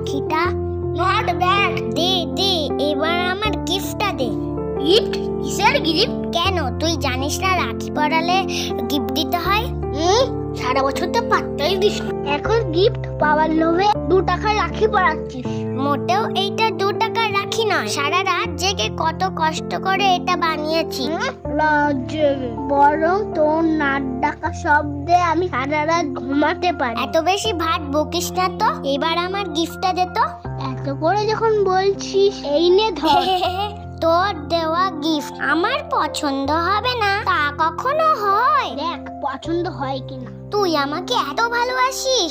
রাখিটা। Not bad. দে দে, এবার আমার গিফটটা দে। গিফট? কিসের গিফট? কেন তুই জানিস না রাখি পরালে গিফট দিতে হয়? সারা বছর তো পাত্তাই দিস না, এখন গিফট পাওয়ার লোভে 2 টাকা রাখি পরাচ্ছিস। মোটেও এইটা 2 টাকার রাখি নয়, সারা রাত জেগে কত কষ্ট করে এটা বানিয়েছি। বরং তোর নাক ডাকা শব্দে আমি সারা রাত ঘুমাতে পারি। এত বেশি ভাট বকিস না তো, এবার আমার গিফটটা দে তো। এত করে যখন বলছিস, এই নে ধর। তোর দেওয়া গিফট আমার পছন্দ হবে না তা কখনো হয়? দেখ পছন্দ হয় কিনা। তুই আমাকে এত ভালোবাসিস,